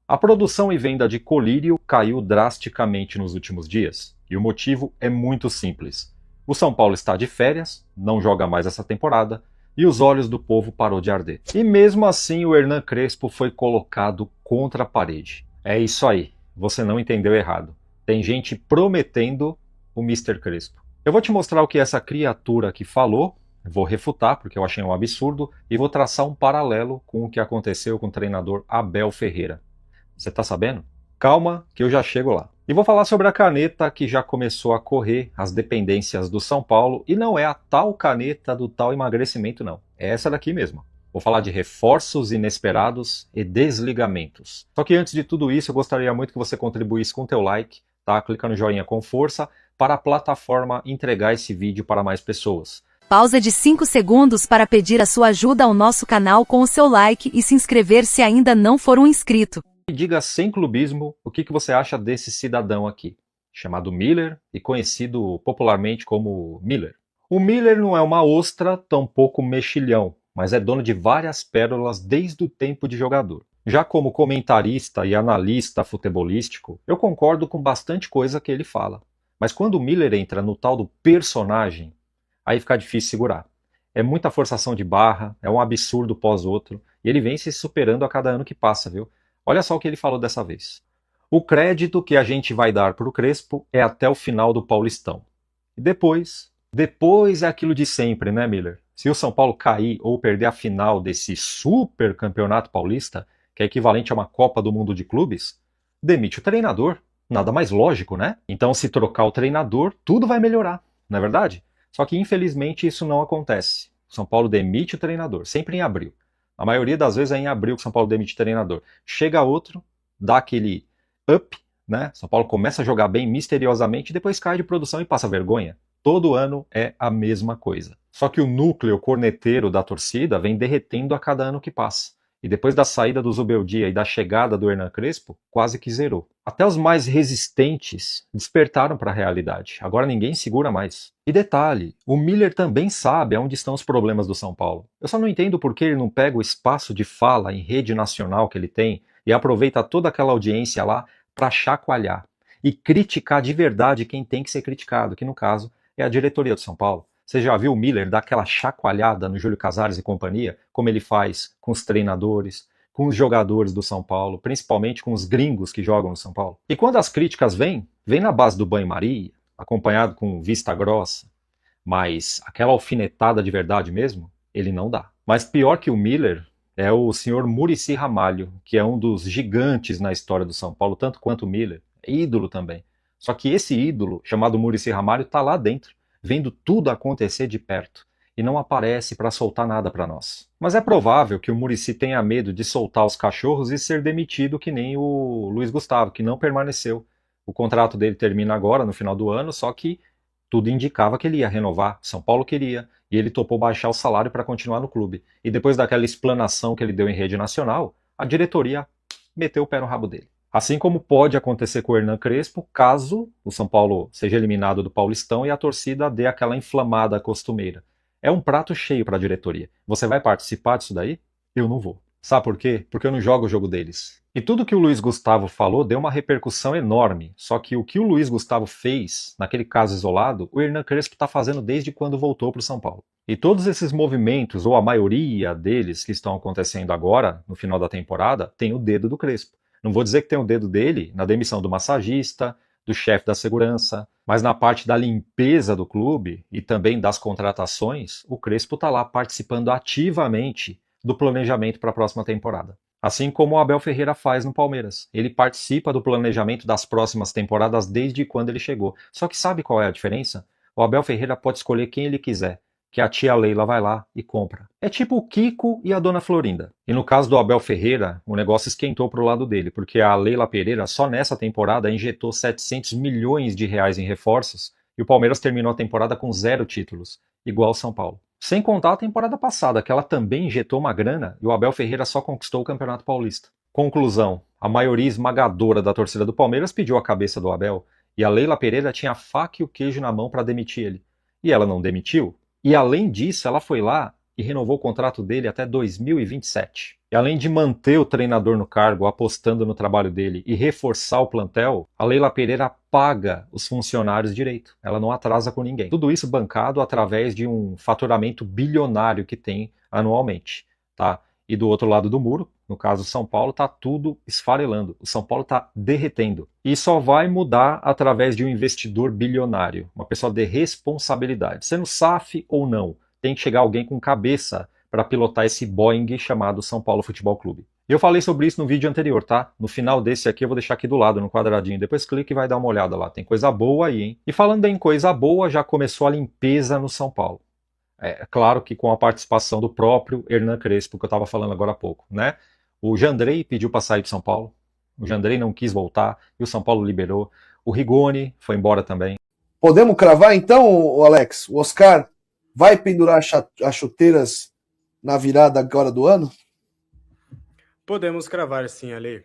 A produção e venda de colírio caiu drasticamente nos últimos dias, e o motivo é muito simples. O São Paulo está de férias, não joga mais essa temporada, e os olhos do povo parou de arder. E mesmo assim o Hernan Crespo foi colocado contra a parede. É isso aí, você não entendeu errado. Tem gente prometendo o Mister Crespo. Eu vou te mostrar o que essa criatura aqui falou, vou refutar porque eu achei um absurdo, e vou traçar um paralelo com o que aconteceu com o treinador Abel Ferreira. Você tá sabendo? Calma que eu já chego lá. E vou falar sobre a caneta que já começou a correr as dependências do São Paulo, e não é a tal caneta do tal emagrecimento não, é essa daqui mesmo. Vou falar de reforços inesperados e desligamentos. Só que antes de tudo isso, eu gostaria muito que você contribuísse com o teu like, tá? Clica no joinha com força para a plataforma entregar esse vídeo para mais pessoas. Pausa de 5 segundos para pedir a sua ajuda ao nosso canal com o seu like e se inscrever se ainda não for um inscrito. E diga sem clubismo o que você acha desse cidadão aqui, chamado Miller e conhecido popularmente como Miller. O Miller não é uma ostra, tampouco mexilhão, mas é dono de várias pérolas desde o tempo de jogador. Já como comentarista e analista futebolístico, eu concordo com bastante coisa que ele fala. Mas quando o Miller entra no tal do personagem, aí fica difícil segurar. É muita forçação de barra, é um absurdo pós outro, e ele vem se superando a cada ano que passa, viu? Olha só o que ele falou dessa vez. O crédito que a gente vai dar para o Crespo é até o final do Paulistão. E depois é aquilo de sempre, né, Miller? Se o São Paulo cair ou perder a final desse super campeonato paulista, que é equivalente a uma Copa do Mundo de clubes, demite o treinador. Nada mais lógico, né? Então, se trocar o treinador, tudo vai melhorar, não é verdade? Só que, infelizmente, isso não acontece. O São Paulo demite o treinador, sempre em abril. A maioria das vezes é em abril que o São Paulo demite treinador. Chega outro, dá aquele up, né? São Paulo começa a jogar bem misteriosamente, depois cai de produção e passa vergonha. Todo ano é a mesma coisa. Só que o núcleo corneteiro da torcida vem derretendo a cada ano que passa. E depois da saída do Zubeldia e da chegada do Hernan Crespo, quase que zerou. Até os mais resistentes despertaram para a realidade. Agora ninguém segura mais. E detalhe, o Miller também sabe aonde estão os problemas do São Paulo. Eu só não entendo por que ele não pega o espaço de fala em rede nacional que ele tem e aproveita toda aquela audiência lá para chacoalhar e criticar de verdade quem tem que ser criticado, que no caso é a diretoria do São Paulo. Você já viu o Miller dar aquela chacoalhada no Júlio Casares e companhia, como ele faz com os treinadores, com os jogadores do São Paulo, principalmente com os gringos que jogam no São Paulo? E quando as críticas vêm na base do banho-maria, acompanhado com vista grossa, mas aquela alfinetada de verdade mesmo, ele não dá. Mas pior que o Miller é o senhor Muricy Ramalho, que é um dos gigantes na história do São Paulo, tanto quanto o Miller, é ídolo também. Só que esse ídolo, chamado Muricy Ramalho, está lá dentro, vendo tudo acontecer de perto, e não aparece para soltar nada para nós. Mas é provável que o Muricy tenha medo de soltar os cachorros e ser demitido que nem o Luiz Gustavo, que não permaneceu. O contrato dele termina agora, no final do ano, só que tudo indicava que ele ia renovar, São Paulo queria, e ele topou baixar o salário para continuar no clube. E depois daquela explanação que ele deu em rede nacional, a diretoria meteu o pé no rabo dele. Assim como pode acontecer com o Hernan Crespo, caso o São Paulo seja eliminado do Paulistão e a torcida dê aquela inflamada costumeira. É um prato cheio para a diretoria. Você vai participar disso daí? Eu não vou. Sabe por quê? Porque eu não jogo o jogo deles. E tudo que o Luiz Gustavo falou deu uma repercussão enorme. Só que o que o Luiz Gustavo fez, naquele caso isolado, o Hernan Crespo está fazendo desde quando voltou para o São Paulo. E todos esses movimentos, ou a maioria deles que estão acontecendo agora, no final da temporada, tem o dedo do Crespo. Não vou dizer que tem o dedo dele na demissão do massagista, do chefe da segurança, mas na parte da limpeza do clube e também das contratações, o Crespo está lá participando ativamente do planejamento para a próxima temporada. Assim como o Abel Ferreira faz no Palmeiras. Ele participa do planejamento das próximas temporadas desde quando ele chegou. Só que sabe qual é a diferença? O Abel Ferreira pode escolher quem ele quiser, que a tia Leila vai lá e compra. É tipo o Kiko e a dona Florinda. E no caso do Abel Ferreira, o negócio esquentou pro lado dele, porque a Leila Pereira só nessa temporada injetou 700 milhões de reais em reforços e o Palmeiras terminou a temporada com 0 títulos, igual o São Paulo. Sem contar a temporada passada, que ela também injetou uma grana e o Abel Ferreira só conquistou o Campeonato Paulista. Conclusão, a maioria esmagadora da torcida do Palmeiras pediu a cabeça do Abel e a Leila Pereira tinha a faca e o queijo na mão para demitir ele. E ela não demitiu. E além disso, ela foi lá e renovou o contrato dele até 2027. E além de manter o treinador no cargo, apostando no trabalho dele e reforçar o plantel, a Leila Pereira paga os funcionários direito. Ela não atrasa com ninguém. Tudo isso bancado através de um faturamento bilionário que tem anualmente, tá? E do outro lado do muro, no caso São Paulo, está tudo esfarelando. O São Paulo está derretendo. E só vai mudar através de um investidor bilionário, uma pessoa de responsabilidade. Sendo SAF ou não, tem que chegar alguém com cabeça para pilotar esse Boeing chamado São Paulo Futebol Clube. Eu falei sobre isso no vídeo anterior, tá? No final desse aqui eu vou deixar aqui do lado, no quadradinho. Depois clique e vai dar uma olhada lá. Tem coisa boa aí, hein? E falando em coisa boa, já começou a limpeza no São Paulo. É claro que com a participação do próprio Hernan Crespo, que eu estava falando agora há pouco, né? O Jandrei pediu para sair do São Paulo. O Jandrei não quis voltar e o São Paulo liberou. O Rigoni foi embora também. Podemos cravar então, Alex? O Oscar vai pendurar as chuteiras na virada agora do ano? Podemos cravar sim, Ale.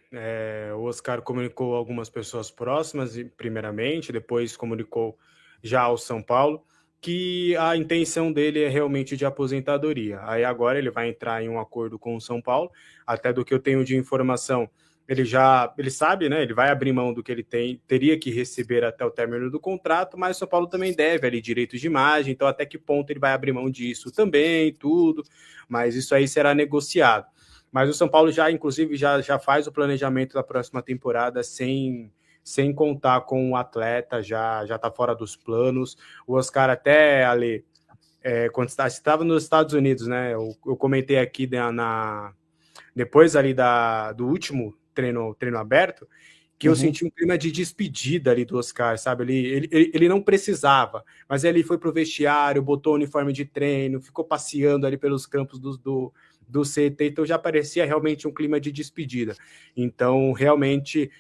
O Oscar comunicou algumas pessoas próximas, primeiramente, depois comunicou já ao São Paulo, que a intenção dele é realmente de aposentadoria. Aí agora ele vai entrar em um acordo com o São Paulo, até do que eu tenho de informação, ele sabe, né? Ele vai abrir mão do que ele teria que receber até o término do contrato, mas o São Paulo também deve ali direitos de imagem, então até que ponto ele vai abrir mão disso também, tudo, mas isso aí será negociado. Mas o São Paulo inclusive, já faz o planejamento da próxima temporada sem contar com o atleta, já está fora dos planos. O Oscar até, Ali, quando estava nos Estados Unidos, né? Eu comentei aqui depois ali do último treino aberto, que eu senti um clima de despedida ali do Oscar, sabe? Ele não precisava, mas ele foi pro vestiário, botou o uniforme de treino, ficou passeando ali pelos campos do CT, então já parecia realmente um clima de despedida. Então, realmente,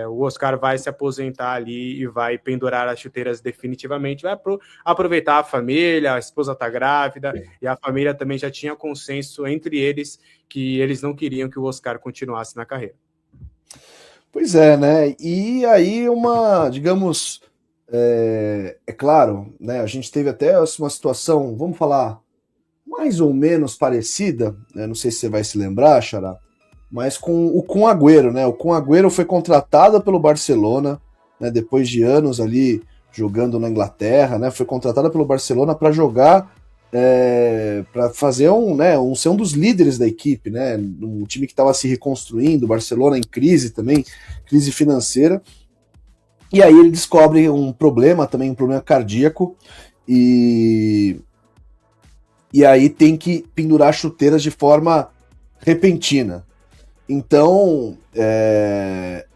o Oscar vai se aposentar ali e vai pendurar as chuteiras definitivamente, vai aproveitar a família, a esposa está grávida, e a família também já tinha consenso entre eles que eles não queriam que o Oscar continuasse na carreira. Pois é, né? E aí digamos, claro, né? A gente teve até uma situação, vamos falar, mais ou menos parecida, né? Não sei se você vai se lembrar, Xará, mas com o Kun Agüero, né? O Kun Agüero foi contratado pelo Barcelona, né? Depois de anos ali jogando na Inglaterra, né? Foi contratado pelo Barcelona para jogar, para fazer ser um dos líderes da equipe, né? Um time que estava se reconstruindo, o Barcelona em crise também, crise financeira. E aí ele descobre um problema cardíaco, e aí tem que pendurar chuteiras de forma repentina. Então,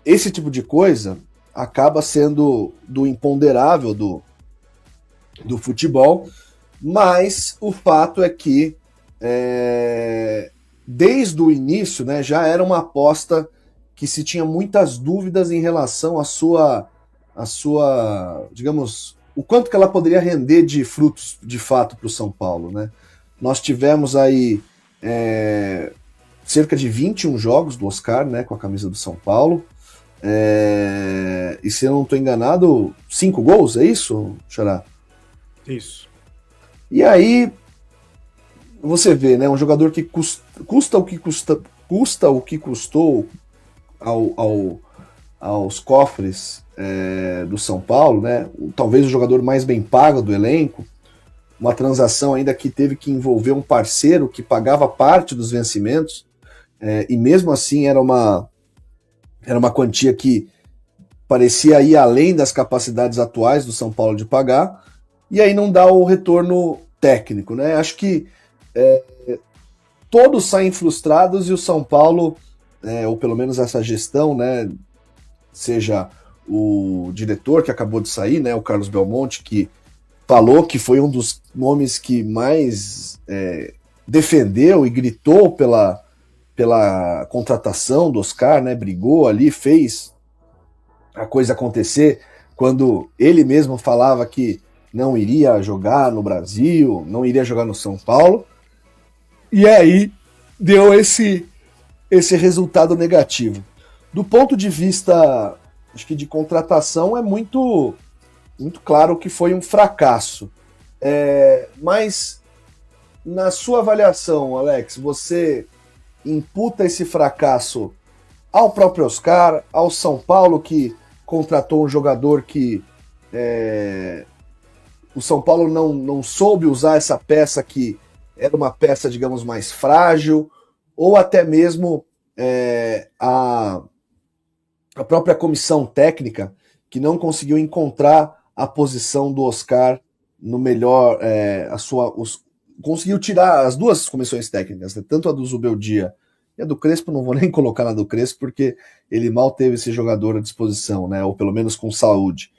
esse tipo de coisa acaba sendo do imponderável do futebol, mas o fato é que desde o início, né, já era uma aposta que se tinha muitas dúvidas em relação à sua, digamos, o quanto que ela poderia render de frutos de fato para o São Paulo, né? Nós tivemos aí cerca de 21 jogos do Oscar, né, com a camisa do São Paulo, e se eu não estou enganado, 5 gols, é isso, Xará? Isso. E aí você vê, né, um jogador que custa o que custou aos cofres do São Paulo, né, talvez o jogador mais bem pago do elenco, uma transação ainda que teve que envolver um parceiro que pagava parte dos vencimentos, e mesmo assim era uma quantia que parecia ir além das capacidades atuais do São Paulo de pagar, e aí não dá o retorno técnico, né? Acho que todos saem frustrados, e o São Paulo, ou pelo menos essa gestão, né, seja o diretor que acabou de sair, né, o Carlos Belmonte, que falou que foi um dos nomes que mais defendeu e gritou pela contratação do Oscar, né, brigou ali, fez a coisa acontecer, quando ele mesmo falava que não iria jogar no Brasil, não iria jogar no São Paulo, e aí deu esse resultado negativo. Do ponto de vista, acho que de contratação, é muito, muito claro que foi um fracasso. Mas Na sua avaliação, Alex, você imputa esse fracasso ao próprio Oscar, ao São Paulo, que contratou um jogador que o São Paulo não soube usar essa peça que era uma peça, digamos, mais frágil, ou até mesmo a própria comissão técnica que não conseguiu encontrar a posição do Oscar no melhor, conseguiu tirar as duas comissões técnicas, né? Tanto a do Zubeldia e a do Crespo, não vou nem colocar na do Crespo, porque ele mal teve esse jogador à disposição, né? Ou pelo menos com saúde.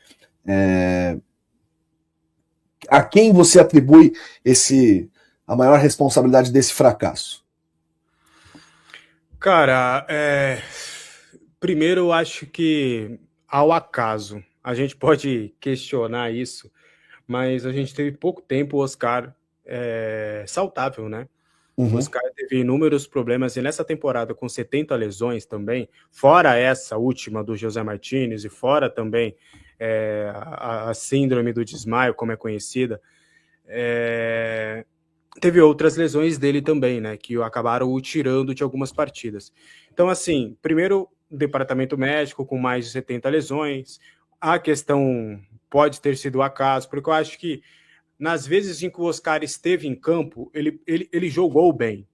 A quem você atribui a maior responsabilidade desse fracasso? Cara, primeiro eu acho que ao acaso. A gente pode questionar isso, mas a gente teve pouco tempo o Oscar saudável, né? O Oscar teve inúmeros problemas e nessa temporada com 70 lesões também, fora essa última do José Martínez e fora também a síndrome do desmaio, como é conhecida, teve outras lesões dele também, né, que acabaram o tirando de algumas partidas. Então, assim, primeiro, departamento médico com mais de 70 lesões, a questão pode ter sido o acaso, porque eu acho que nas vezes em que o Oscar esteve em campo, ele jogou bem.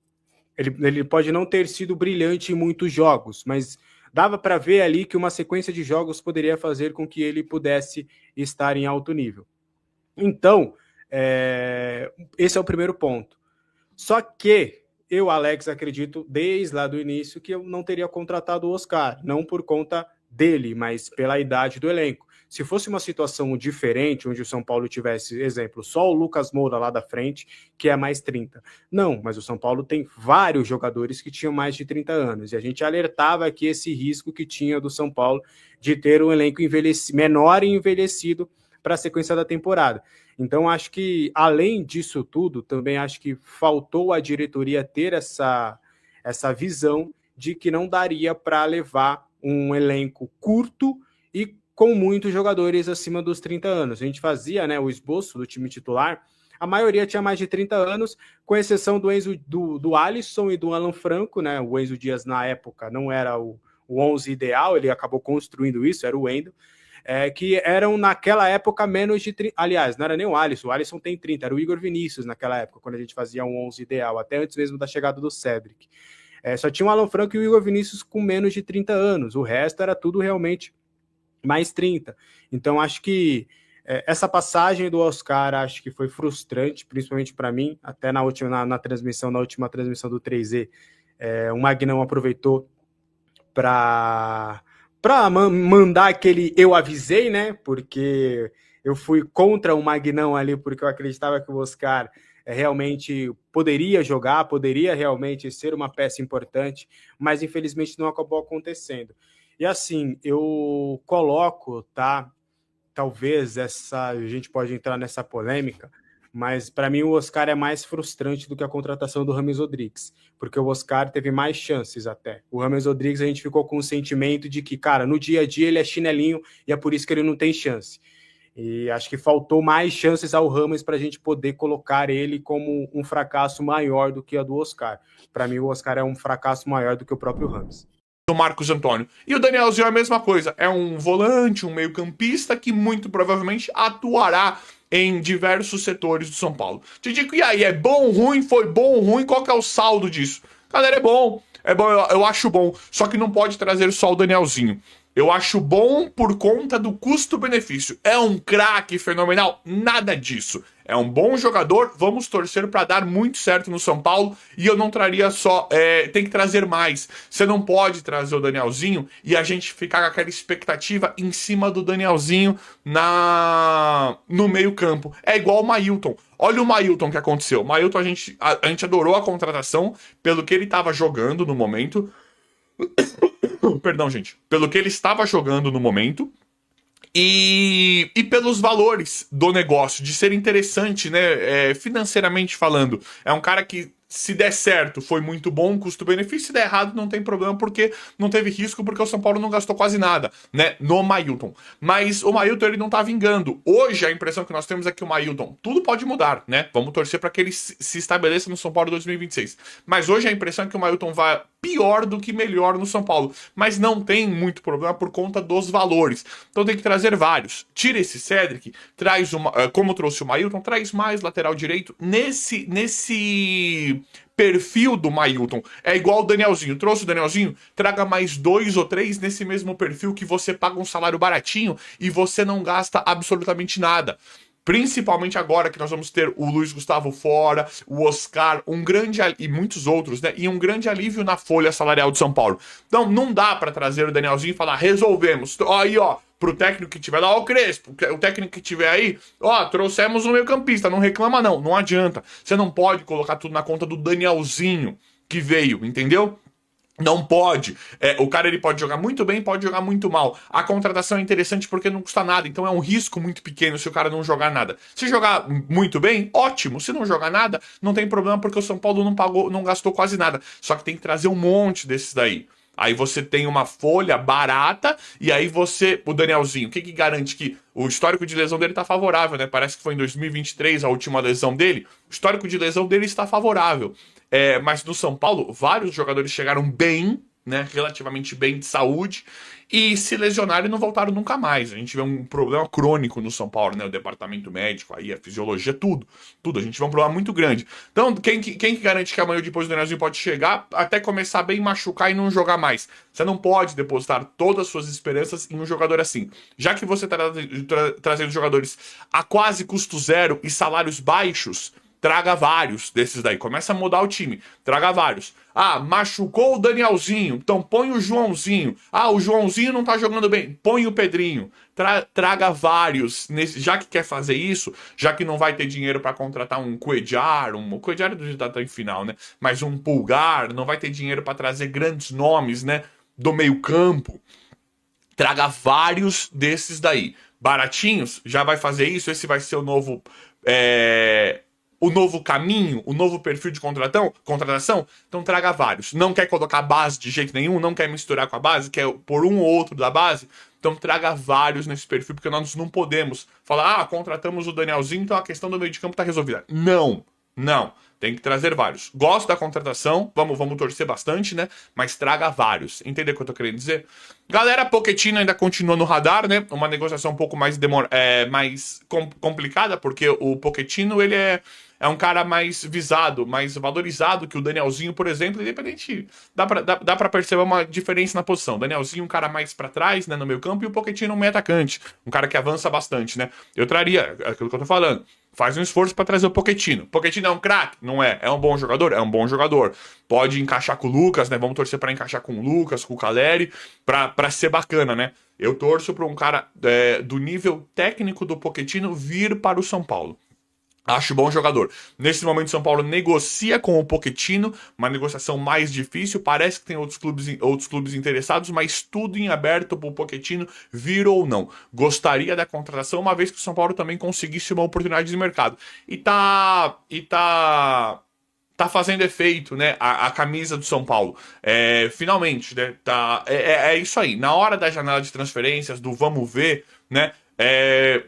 Ele pode não ter sido brilhante em muitos jogos, mas dava para ver ali que uma sequência de jogos poderia fazer com que ele pudesse estar em alto nível. Então, esse é o primeiro ponto. Só que eu, Alex, acredito desde lá do início que eu não teria contratado o Oscar, não por conta dele, mas pela idade do elenco. Se fosse uma situação diferente, onde o São Paulo tivesse, exemplo, só o Lucas Moura lá da frente, que é mais 30. Não, mas o São Paulo tem vários jogadores que tinham mais de 30 anos, e a gente alertava aqui esse risco que tinha do São Paulo de ter um elenco menor e envelhecido para a sequência da temporada. Então, acho que, além disso tudo, também acho que faltou a diretoria ter essa visão de que não daria para levar um elenco curto e com muitos jogadores acima dos 30 anos. A gente fazia, né, o esboço do time titular, a maioria tinha mais de 30 anos, com exceção do Enzo, do Alisson e do Alan Franco, né? O Enzo Dias, na época, não era o 11 ideal, ele acabou construindo isso, era o Wendel, que eram, naquela época, menos de 30. Aliás, não era nem o Alisson tem 30, era o Igor Vinícius naquela época, quando a gente fazia um 11 ideal, até antes mesmo da chegada do Cedric. Só tinha o Alan Franco e o Igor Vinícius com menos de 30 anos, o resto era tudo realmente mais 30. Então, acho que essa passagem do Oscar, acho que foi frustrante, principalmente para mim, até na última transmissão do 3Z, o Magnão aproveitou para mandar aquele eu avisei, né? Porque eu fui contra o Magnão ali, porque eu acreditava que o Oscar realmente poderia jogar, poderia realmente ser uma peça importante, mas infelizmente não acabou acontecendo. E assim, eu coloco, tá? Talvez a gente pode entrar nessa polêmica, mas para mim o Oscar é mais frustrante do que a contratação do Rames Rodrigues, porque o Oscar teve mais chances até. O Rames Rodrigues a gente ficou com o sentimento de que, cara, no dia a dia ele é chinelinho e é por isso que ele não tem chance. E acho que faltou mais chances ao Rames para a gente poder colocar ele como um fracasso maior do que a do Oscar. Para mim o Oscar é um fracasso maior do que o próprio Rames. Do Marcos Antônio. E o Danielzinho é a mesma coisa. É um volante, um meio-campista que muito provavelmente atuará em diversos setores do São Paulo. Te digo, e aí, é bom, ruim? Foi bom, ruim? Qual que é o saldo disso? Galera, é bom, eu acho bom. Só que não pode trazer só o Danielzinho. Eu acho bom por conta do custo-benefício. É um craque fenomenal? Nada disso. É um bom jogador, vamos torcer para dar muito certo no São Paulo. E eu não traria só, tem que trazer mais. Você não pode trazer o Danielzinho e a gente ficar com aquela expectativa em cima do Danielzinho no meio campo. É igual o Mailton. Olha o Mailton que aconteceu. O Mailton, a gente adorou a contratação pelo que ele estava jogando no momento. Perdão, gente. Pelo que ele estava jogando no momento e pelos valores do negócio, de ser interessante, né? Financeiramente falando. É um cara que Se der certo, foi muito bom, custo-benefício. Se der errado, não tem problema, porque não teve risco, porque o São Paulo não gastou quase nada, né, no Mailton. Mas o Mailton, ele não tá vingando. Hoje, a impressão que nós temos é que o Mailton, tudo pode mudar, né? Vamos torcer para que ele se estabeleça no São Paulo 2026. Mas hoje a impressão é que o Mailton vai pior do que melhor no São Paulo. Mas não tem muito problema por conta dos valores. Então tem que trazer vários. Tira esse Cedric, traz como trouxe o Mailton, traz mais lateral direito nesse perfil do Mailton. É igual o Danielzinho. Trouxe o Danielzinho, traga mais 2 ou 3 nesse mesmo perfil que você paga um salário baratinho e você não gasta absolutamente nada. Principalmente agora que nós vamos ter o Luiz Gustavo fora, o Oscar, e muitos outros, né? E um grande alívio na folha salarial de São Paulo. Então não dá para trazer o Danielzinho e falar, resolvemos. Aí, ó, pro técnico que tiver lá, ó, o Crespo, o técnico que tiver aí, ó, trouxemos um meio-campista, não reclama não adianta. Você não pode colocar tudo na conta do Danielzinho que veio, entendeu? Não pode. O cara, ele pode jogar muito bem, pode jogar muito mal. A contratação é interessante porque não custa nada, então é um risco muito pequeno se o cara não jogar nada. Se jogar muito bem, ótimo. Se não jogar nada, não tem problema porque o São Paulo não gastou quase nada. Só que tem que trazer um monte desses daí. Aí você tem uma folha barata e aí o Danielzinho, o que garante que o histórico de lesão dele tá favorável, né? Parece que foi em 2023 a última lesão dele. O histórico de lesão dele está favorável. Mas no São Paulo, vários jogadores chegaram bem, né? Relativamente bem de saúde e se lesionaram e não voltaram nunca mais. A gente vê um problema crônico no São Paulo, né? O departamento médico, aí a fisiologia, tudo. A gente vê um problema muito grande. Então, quem que garante que amanhã depois o Danielzinho pode chegar até começar bem, machucar e não jogar mais? Você não pode depositar todas as suas esperanças em um jogador assim. Já que você está trazendo jogadores a quase custo zero e salários baixos, traga vários desses daí. Começa a mudar o time. Traga vários. Ah, machucou o Danielzinho. Então põe o Joãozinho. Ah, o Joãozinho não tá jogando bem. Põe o Pedrinho. Traga vários. Já que quer fazer isso, já que não vai ter dinheiro para contratar um Cuéllar, o Cuéllar é do jeito tá em final, né? Mas um Pulgar, não vai ter dinheiro para trazer grandes nomes, né? Do meio campo. Traga vários desses daí. Baratinhos, já vai fazer isso. Esse vai ser o novo... o novo caminho, o novo perfil de contratação, então traga vários. Não quer colocar a base de jeito nenhum, não quer misturar com a base, quer pôr um ou outro da base, então traga vários nesse perfil, porque nós não podemos falar, contratamos o Danielzinho, então a questão do meio de campo está resolvida. Não. Tem que trazer vários. Gosto da contratação, vamos torcer bastante, né? Mas traga vários. Entendeu o que eu tô querendo dizer? Galera, Pochettino ainda continua no radar, né? Uma negociação um pouco mais complicada, porque o Pochettino, ele é um cara mais visado, mais valorizado que o Danielzinho, por exemplo, independente, dá pra perceber uma diferença na posição. O Danielzinho um cara mais pra trás, né, no meio campo, e o Pochettino um meio atacante, um cara que avança bastante, né? Eu traria, aquilo que eu tô falando, faz um esforço pra trazer o Pochettino. Pochettino é um craque? Não é. É um bom jogador? É um bom jogador. Pode encaixar com o Lucas, né? Vamos torcer pra encaixar com o Lucas, com o Caleri, pra ser bacana, né? Eu torço pra um cara do nível técnico do Pochettino vir para o São Paulo. Acho bom jogador. Nesse momento, São Paulo negocia com o Pochettino, uma negociação mais difícil. Parece que tem outros clubes interessados, mas tudo em aberto para o Pochettino vir ou não. Gostaria da contratação, uma vez que o São Paulo também conseguisse uma oportunidade de mercado. E tá fazendo efeito, né? A camisa do São Paulo. Finalmente, né? É isso aí. Na hora da janela de transferências, do vamos ver, né?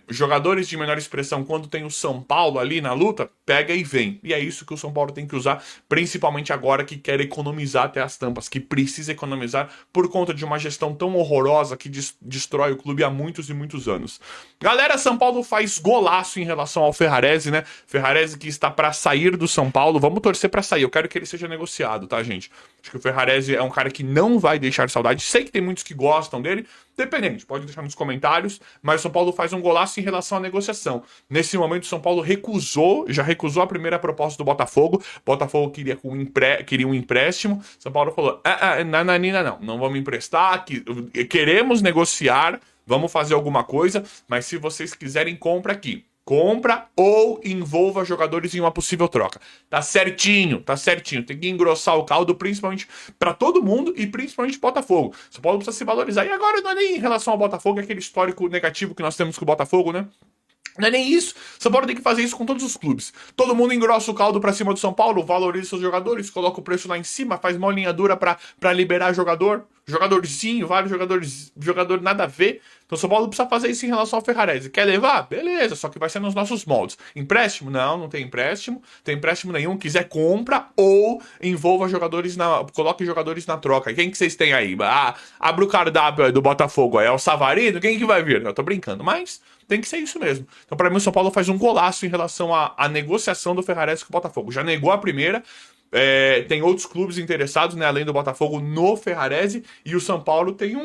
Jogadores de menor expressão, quando tem o São Paulo ali na luta, pega e vem. E é isso que o São Paulo tem que usar, principalmente agora que quer economizar até as tampas, que precisa economizar por conta de uma gestão tão horrorosa que destrói o clube há muitos e muitos anos. Galera, São Paulo faz golaço em relação ao Ferrarese, né? Ferrarese que está para sair do São Paulo. Vamos torcer para sair. Eu quero que ele seja negociado, tá, gente? Acho que o Ferrarese é um cara que não vai deixar saudade. Sei que tem muitos que gostam dele. Dependente, pode deixar nos comentários, mas o São Paulo faz um golaço em relação à negociação. Nesse momento, o São Paulo já recusou a primeira proposta do Botafogo. Botafogo queria um empréstimo. São Paulo falou, não vamos emprestar, queremos negociar, vamos fazer alguma coisa, mas se vocês quiserem, compra aqui. Compra ou envolva jogadores em uma possível troca. Tá certinho. Tem que engrossar o caldo, principalmente para todo mundo e principalmente Botafogo. São Paulo precisa se valorizar. E agora não é nem em relação ao Botafogo, é aquele histórico negativo que nós temos com o Botafogo, né? Não é nem isso. São Paulo tem que fazer isso com todos os clubes. Todo mundo engrossa o caldo pra cima do São Paulo, valoriza seus jogadores, coloca o preço lá em cima, faz uma linha dura pra liberar jogador. Jogadorzinho, vários jogadores, jogador nada a ver. Então o São Paulo precisa fazer isso em relação ao Ferrarese. Quer levar? Beleza, só que vai ser nos nossos moldes. Empréstimo? Não, não tem empréstimo. Tem empréstimo nenhum. Quiser, compra ou envolva jogadores coloque jogadores na troca. Quem que vocês têm aí? Ah, abre o cardápio aí do Botafogo. É o Savarino? Quem que vai vir? Eu tô brincando, mas tem que ser isso mesmo. Então, para mim, o São Paulo faz um golaço em relação à negociação do Ferrarese com o Botafogo. Já negou a primeira, tem outros clubes interessados, né, além do Botafogo, no Ferrarese, e o São Paulo tem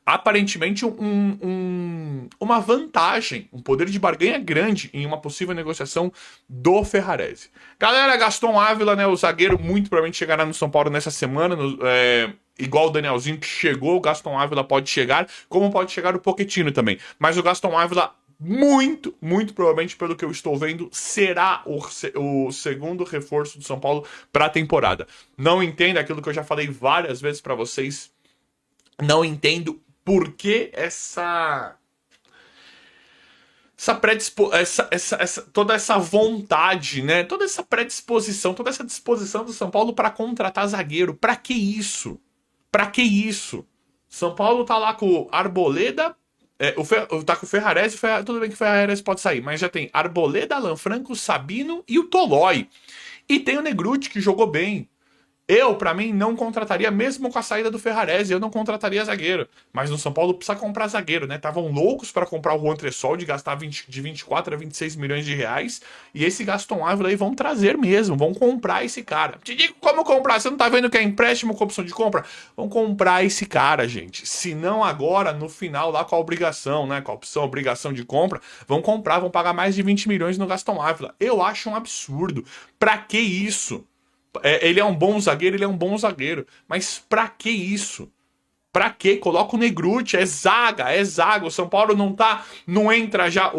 aparentemente uma vantagem, um poder de barganha grande em uma possível negociação do Ferrarese. Galera, Gaston Ávila, né, o zagueiro, muito provavelmente chegará no São Paulo nessa semana, igual o Danielzinho que chegou, o Gaston Ávila pode chegar, como pode chegar o Pochettino também. Mas o Gaston Ávila, muito provavelmente, pelo que eu estou vendo, será o segundo reforço do São Paulo para a temporada. Não entendo aquilo que eu já falei várias vezes para vocês. Não entendo por que toda essa vontade, né? Toda essa predisposição, toda essa disposição do São Paulo para contratar zagueiro. Para que isso? Pra que isso? São Paulo tá lá com o Arboleda, tá com o Ferrarese, tudo bem que o Ferrarese pode sair, mas já tem Arboleda, Alan Franco, Sabino e o Tolói. E tem o Negrutti, que jogou bem. Pra mim, não contrataria, mesmo com a saída do Ferrarese, eu não contrataria zagueiro. Mas no São Paulo precisa comprar zagueiro, né? Estavam loucos para comprar o Juan Tressol, de gastar de 24 a 26 milhões de reais. E esse Gaston Ávila aí vão trazer mesmo, vão comprar esse cara. Te digo como comprar, você não tá vendo que é empréstimo com opção de compra? Vão comprar esse cara, gente. Se não agora, no final, lá com a obrigação, né? Com a opção, obrigação de compra, vão comprar, vão pagar mais de 20 milhões no Gaston Ávila. Eu acho um absurdo. Pra que isso? Ele é um bom zagueiro, mas pra que isso? Pra que? Coloca o Negrutti, é zaga. O São Paulo não entra já,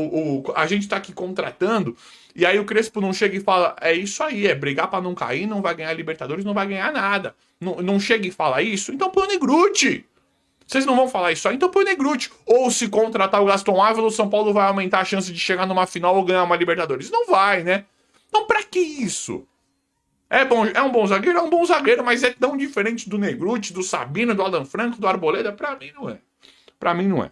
a gente tá aqui contratando, e aí o Crespo não chega e fala, é isso aí, é brigar pra não cair, não vai ganhar Libertadores, não vai ganhar nada. Não chega e fala isso, então põe o Negrutti. Vocês não vão falar isso aí, então põe o Negrutti. Ou se contratar o Gaston Ávila, o São Paulo vai aumentar a chance de chegar numa final ou ganhar uma Libertadores. Não vai, né? Então pra que isso? É um bom zagueiro, mas é tão diferente do Negrutti, do Sabino, do Alan Franco, do Arboleda? Pra mim não é.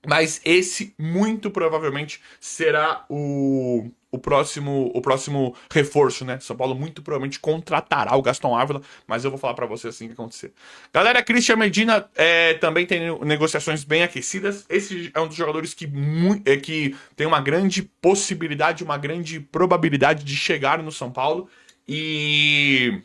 Mas esse, muito provavelmente, será o próximo reforço, né? São Paulo muito provavelmente contratará o Gaston Ávila, mas eu vou falar pra você assim que acontecer. Galera, Christian Medina também tem negociações bem aquecidas. Esse é um dos jogadores que tem uma grande possibilidade, uma grande probabilidade de chegar no São Paulo. E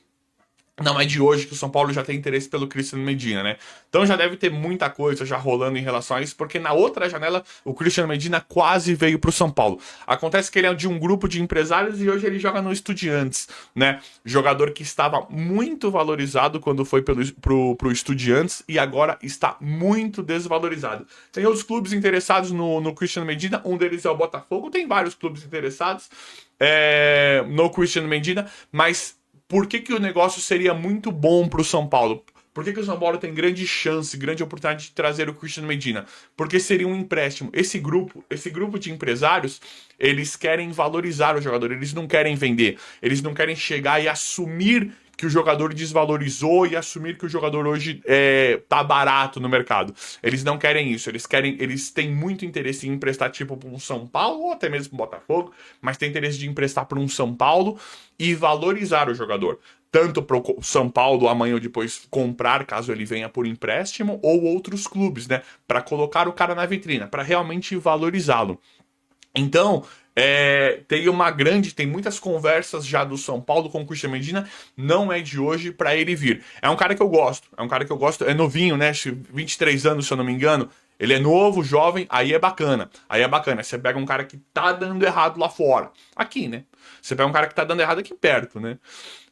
não é de hoje que o São Paulo já tem interesse pelo Christian Medina, né? Então já deve ter muita coisa já rolando em relação a isso, porque na outra janela o Christian Medina quase veio pro São Paulo. Acontece que ele é de um grupo de empresários e hoje ele joga no Estudiantes, né? Jogador que estava muito valorizado quando foi pro Estudiantes e agora está muito desvalorizado. Tem outros clubes interessados no Christian Medina, um deles é o Botafogo, tem vários clubes interessados no Christian Medina, mas por que o negócio seria muito bom pro São Paulo? Por que o São Paulo tem grande chance, grande oportunidade de trazer o Christian Medina? Porque seria um empréstimo. Esse grupo de empresários, eles querem valorizar o jogador, eles não querem vender, eles não querem chegar e assumir que o jogador desvalorizou e assumir que o jogador hoje tá barato no mercado. Eles não querem isso, eles têm muito interesse em emprestar tipo para um São Paulo ou até mesmo um Botafogo, mas tem interesse de emprestar para um São Paulo e valorizar o jogador. Tanto para o São Paulo amanhã ou depois comprar, caso ele venha por empréstimo, ou outros clubes, né? Para colocar o cara na vitrina, para realmente valorizá-lo. Então, tem muitas conversas já do São Paulo com o Christian Medina, não é de hoje para ele vir. É um cara que eu gosto, é novinho, né? 23 anos, se eu não me engano. Ele é novo, jovem, aí é bacana. Você pega um cara que tá dando errado lá fora. Aqui, né? Você pega um cara que tá dando errado aqui perto, né?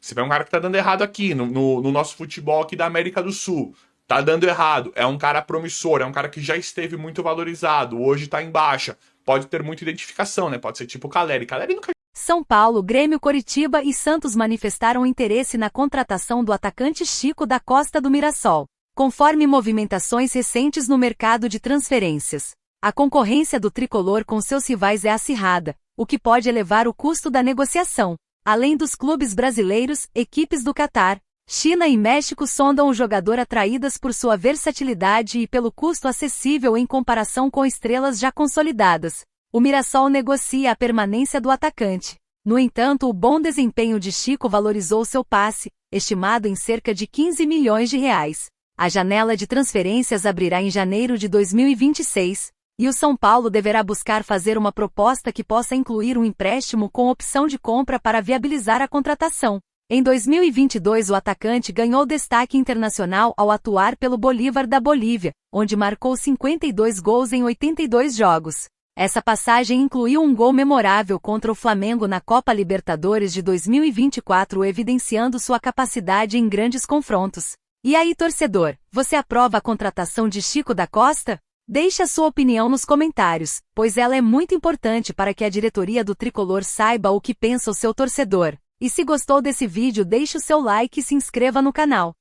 Você pega um cara que tá dando errado aqui, no nosso futebol aqui da América do Sul. Tá dando errado. É um cara promissor, é um cara que já esteve muito valorizado, hoje tá em baixa. Pode ter muita identificação, né? Pode ser tipo o Caleri. Caleri nunca... São Paulo, Grêmio, Coritiba e Santos manifestaram interesse na contratação do atacante Chico da Costa do Mirassol, conforme movimentações recentes no mercado de transferências. A concorrência do tricolor com seus rivais é acirrada, o que pode elevar o custo da negociação. Além dos clubes brasileiros, equipes do Catar, China e México sondam o jogador atraídas por sua versatilidade e pelo custo acessível em comparação com estrelas já consolidadas. O Mirassol negocia a permanência do atacante. No entanto, o bom desempenho de Chico valorizou seu passe, estimado em cerca de 15 milhões de reais. A janela de transferências abrirá em janeiro de 2026, e o São Paulo deverá buscar fazer uma proposta que possa incluir um empréstimo com opção de compra para viabilizar a contratação. Em 2022, o atacante ganhou destaque internacional ao atuar pelo Bolívar da Bolívia, onde marcou 52 gols em 82 jogos. Essa passagem incluiu um gol memorável contra o Flamengo na Copa Libertadores de 2024, evidenciando sua capacidade em grandes confrontos. E aí, torcedor, você aprova a contratação de Chico da Costa? Deixe a sua opinião nos comentários, pois ela é muito importante para que a diretoria do Tricolor saiba o que pensa o seu torcedor. E se gostou desse vídeo, deixe o seu like e se inscreva no canal.